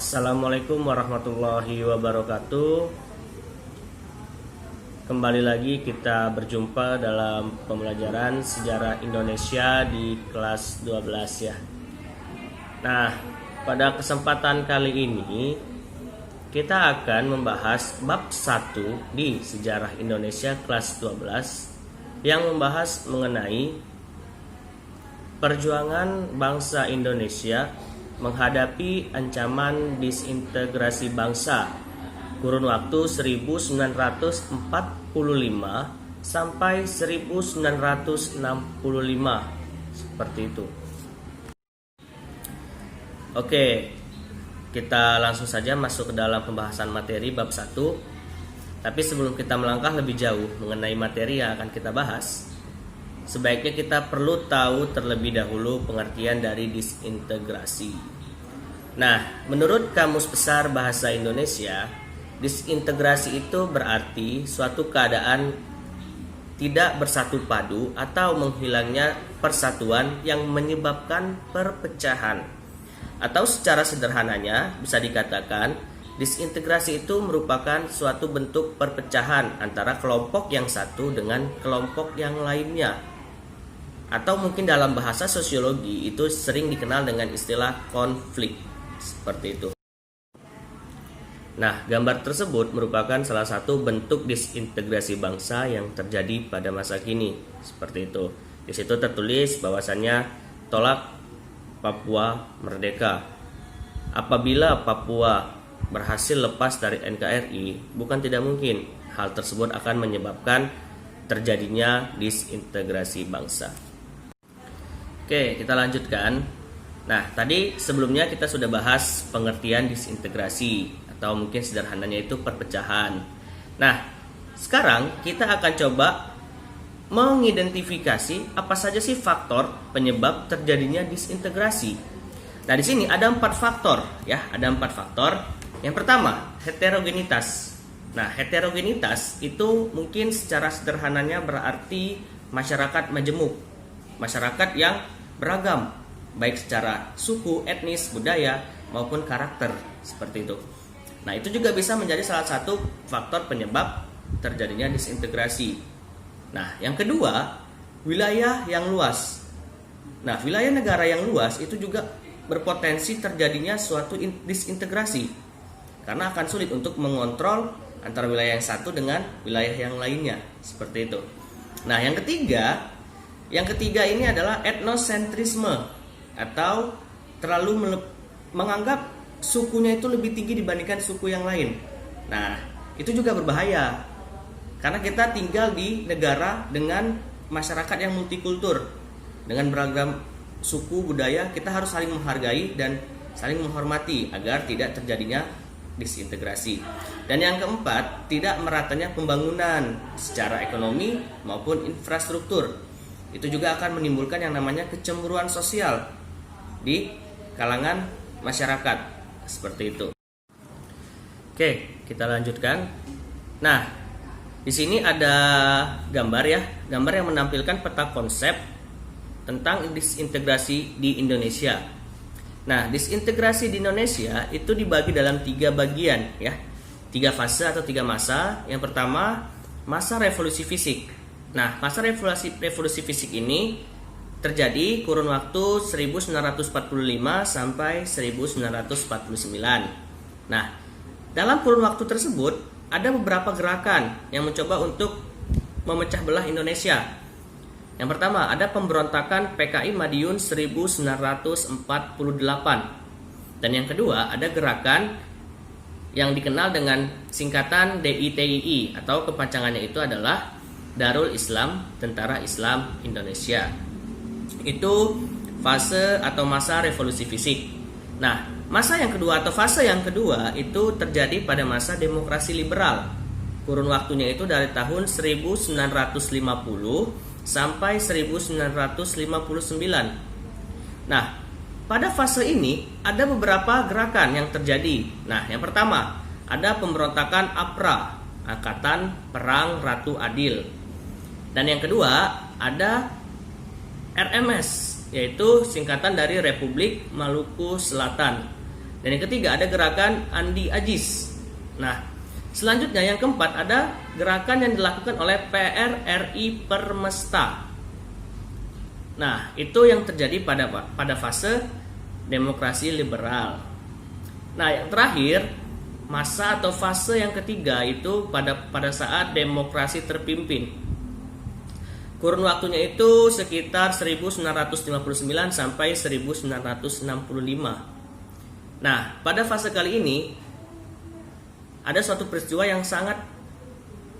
Assalamualaikum warahmatullahi wabarakatuh. Kembali lagi kita berjumpa dalam pembelajaran sejarah Indonesia di kelas 12 ya. Nah, pada kesempatan kali ini kita akan membahas bab 1 di sejarah Indonesia kelas 12 yang membahas mengenai perjuangan bangsa Indonesia menghadapi ancaman disintegrasi bangsa kurun waktu 1945 sampai 1965 seperti itu. Oke, kita langsung saja masuk ke dalam pembahasan materi bab 1. Tapi sebelum kita melangkah lebih jauh mengenai materi yang akan kita bahas, sebaiknya kita perlu tahu terlebih dahulu pengertian dari disintegrasi. Nah, menurut Kamus Besar Bahasa Indonesia, disintegrasi itu berarti suatu keadaan tidak bersatu padu atau menghilangnya persatuan yang menyebabkan perpecahan. Atau secara sederhananya bisa dikatakan disintegrasi itu merupakan suatu bentuk perpecahan antara kelompok yang satu dengan kelompok yang lainnya. Atau mungkin dalam bahasa sosiologi itu sering dikenal dengan istilah konflik. Seperti itu. Nah, gambar tersebut merupakan salah satu bentuk disintegrasi bangsa yang terjadi pada masa kini. Seperti itu. Di situ tertulis bahwasannya tolak Papua merdeka. Apabila Papua berhasil lepas dari NKRI, bukan tidak mungkin hal tersebut akan menyebabkan terjadinya disintegrasi bangsa. Oke, kita lanjutkan. Nah, tadi sebelumnya kita sudah bahas pengertian disintegrasi atau mungkin sederhananya itu perpecahan. Nah, sekarang kita akan coba mengidentifikasi apa saja sih faktor penyebab terjadinya disintegrasi. Nah, di sini ada 4 faktor ya, ada 4 faktor. Yang pertama, heterogenitas. Nah, heterogenitas itu mungkin secara sederhananya berarti masyarakat majemuk, masyarakat yang beragam, baik secara suku, etnis, budaya, maupun karakter, seperti itu. Nah, itu juga bisa menjadi salah satu faktor penyebab terjadinya disintegrasi. Nah, yang kedua, wilayah yang luas. Nah, wilayah negara yang luas itu juga berpotensi terjadinya suatu disintegrasi, karena akan sulit untuk mengontrol antara wilayah yang satu dengan wilayah yang lainnya, seperti itu. Nah, yang ketiga ini adalah etnosentrisme, atau terlalu menganggap sukunya itu lebih tinggi dibandingkan suku yang lain. Nah, itu juga berbahaya karena kita tinggal di negara dengan masyarakat yang multikultur, dengan beragam suku budaya. Kita harus saling menghargai dan saling menghormati agar tidak terjadinya disintegrasi. Dan yang keempat, tidak meratanya pembangunan secara ekonomi maupun infrastruktur. Itu juga akan menimbulkan yang namanya kecemburuan sosial di kalangan masyarakat, seperti itu. Oke, kita lanjutkan. Nah, di sini ada gambar ya, gambar yang menampilkan peta konsep tentang disintegrasi di Indonesia. Nah, disintegrasi di Indonesia itu dibagi dalam 3 bagian ya, 3 fase atau 3 masa. Yang pertama, masa revolusi fisik. Nah, masa revolusi fisik ini terjadi kurun waktu 1945 sampai 1949. Nah, dalam kurun waktu tersebut ada beberapa gerakan yang mencoba untuk memecah belah Indonesia. Yang pertama, ada pemberontakan PKI Madiun 1948. Dan yang kedua, ada gerakan yang dikenal dengan singkatan DITII, atau kepanjangannya itu adalah Darul Islam Tentara Islam Indonesia. Itu fase atau masa revolusi fisik. Nah, masa yang kedua atau fase yang kedua itu terjadi pada masa demokrasi liberal. Kurun waktunya itu dari tahun 1950 sampai 1959. Nah, pada fase ini ada beberapa gerakan yang terjadi. Nah, yang pertama, ada pemberontakan APRA, Angkatan Perang Ratu Adil. Dan yang kedua, ada RMS, yaitu singkatan dari Republik Maluku Selatan. Dan yang ketiga ada gerakan Andi Ajis. Nah, selanjutnya yang keempat ada gerakan yang dilakukan oleh PRRI Permesta. Nah, itu yang terjadi pada fase demokrasi liberal. Nah, yang terakhir, masa atau fase yang ketiga itu pada saat demokrasi terpimpin. Kurun waktunya itu sekitar 1959 sampai 1965. Nah, pada fase kali ini ada suatu peristiwa yang sangat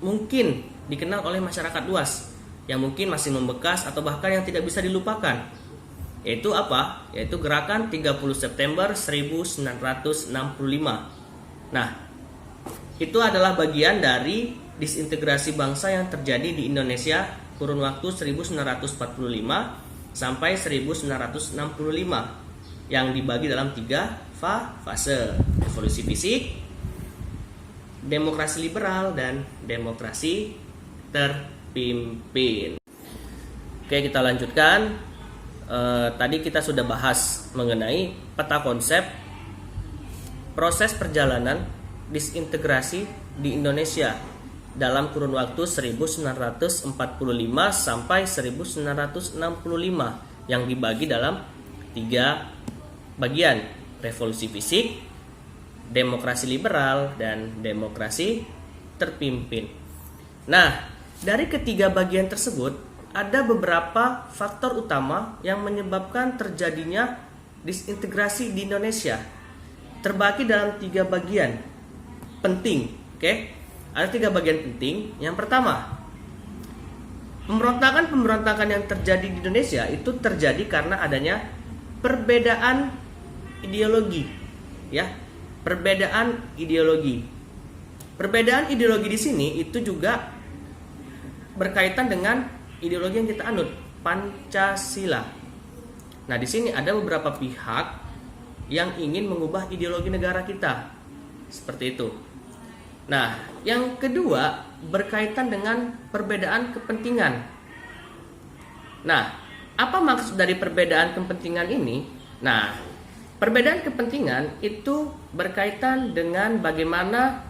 mungkin dikenal oleh masyarakat luas, yang mungkin masih membekas atau bahkan yang tidak bisa dilupakan. Yaitu apa? Yaitu gerakan 30 September 1965. Nah, itu adalah bagian dari disintegrasi bangsa yang terjadi di Indonesia kurun waktu 1945 sampai 1965 yang dibagi dalam 3 fase: revolusi fisik, demokrasi liberal, dan demokrasi terpimpin. Oke, kita lanjutkan. Tadi kita sudah bahas mengenai peta konsep proses perjalanan disintegrasi di Indonesia dalam kurun waktu 1945 sampai 1965 yang dibagi dalam 3 bagian: revolusi fisik, demokrasi liberal, dan demokrasi terpimpin. Nah, dari ketiga bagian tersebut ada beberapa faktor utama yang menyebabkan terjadinya disintegrasi di Indonesia. Terbagi dalam 3 bagian penting. Oke? Ada 3 bagian penting. Yang pertama, pemberontakan yang terjadi di Indonesia itu terjadi karena adanya perbedaan ideologi, ya, perbedaan ideologi. Perbedaan ideologi di sini itu juga berkaitan dengan ideologi yang kita anut, Pancasila. Nah, di sini ada beberapa pihak yang ingin mengubah ideologi negara kita, seperti itu. Nah, yang kedua berkaitan dengan perbedaan kepentingan. Nah, apa maksud dari perbedaan kepentingan ini? Nah, perbedaan kepentingan itu berkaitan dengan bagaimana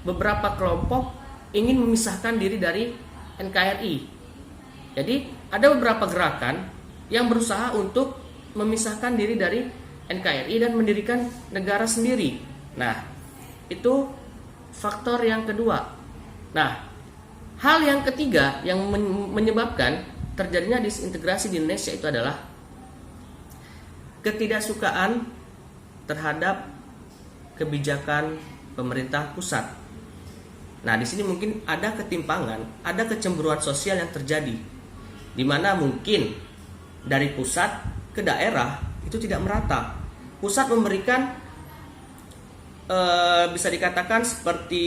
beberapa kelompok ingin memisahkan diri dari NKRI. Jadi ada beberapa gerakan yang berusaha untuk memisahkan diri dari NKRI dan mendirikan negara sendiri. Nah, itu faktor yang kedua. Nah, hal yang ketiga yang menyebabkan terjadinya disintegrasi di Indonesia itu adalah ketidaksukaan terhadap kebijakan pemerintah pusat. Nah, di sini mungkin ada ketimpangan, ada kecemburuan sosial yang terjadi, di mana mungkin dari pusat ke daerah itu tidak merata. Pusat memberikan bisa dikatakan seperti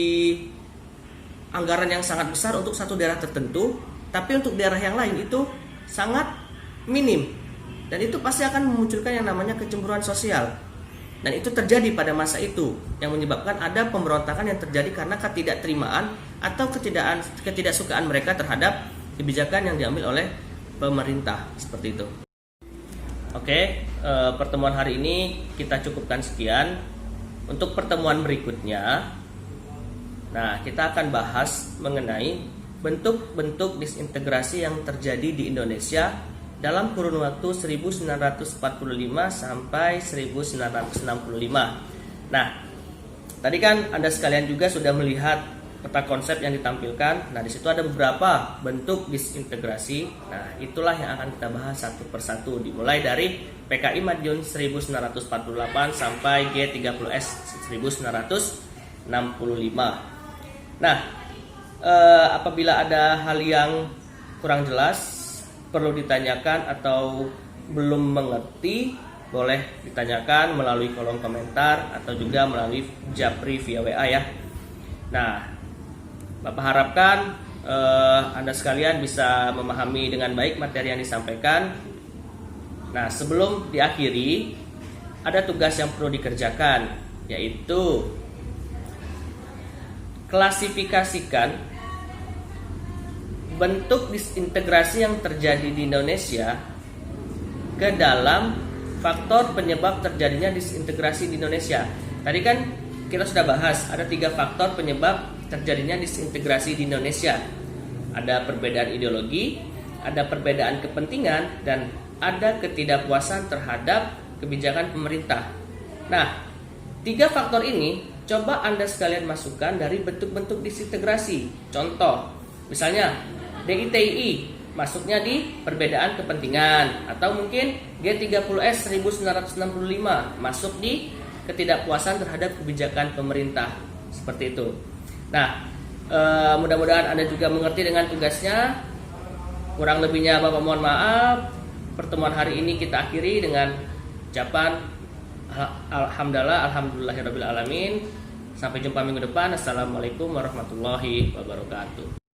anggaran yang sangat besar untuk satu daerah tertentu, tapi untuk daerah yang lain itu sangat minim. Dan itu pasti akan memunculkan yang namanya kecemburuan sosial. Dan itu terjadi pada masa itu, yang menyebabkan ada pemberontakan yang terjadi karena ketidakterimaan atau ketidaksukaan mereka terhadap kebijakan yang diambil oleh pemerintah, seperti itu. Oke, pertemuan hari ini kita cukupkan sekian. Untuk pertemuan berikutnya, nah, kita akan bahas mengenai bentuk-bentuk disintegrasi yang terjadi di Indonesia dalam kurun waktu 1945 sampai 1965. Nah, tadi kan Anda sekalian juga sudah melihat peta konsep yang ditampilkan. Nah, di situ ada beberapa bentuk disintegrasi. Nah, itulah yang akan kita bahas satu persatu, dimulai dari PKI Madiun 1948 sampai G30S 1965. Nah, apabila ada hal yang kurang jelas, perlu ditanyakan atau belum mengerti, boleh ditanyakan melalui kolom komentar atau juga melalui japri via WA ya. Nah, Bapak harapkan Anda sekalian bisa memahami dengan baik materi yang disampaikan. Nah, sebelum diakhiri, ada tugas yang perlu dikerjakan, yaitu klasifikasikan bentuk disintegrasi yang terjadi di Indonesia ke dalam faktor penyebab terjadinya disintegrasi di Indonesia. Tadi kan kita sudah bahas ada 3 faktor penyebab terjadinya disintegrasi di Indonesia. Ada perbedaan ideologi, ada perbedaan kepentingan, dan ada ketidakpuasan terhadap kebijakan pemerintah. Nah, 3 faktor ini coba Anda sekalian masukkan dari bentuk-bentuk disintegrasi. Contoh, misalnya DITII masuknya di perbedaan kepentingan, atau mungkin G30S 1965 masuk di ketidakpuasan terhadap kebijakan pemerintah, seperti itu. Nah, mudah-mudahan Anda juga mengerti dengan tugasnya. Kurang lebihnya Bapak mohon maaf. Pertemuan hari ini kita akhiri dengan ucapan alhamdulillahirabbil alamin. Sampai jumpa minggu depan. Assalamualaikum warahmatullahi wabarakatuh.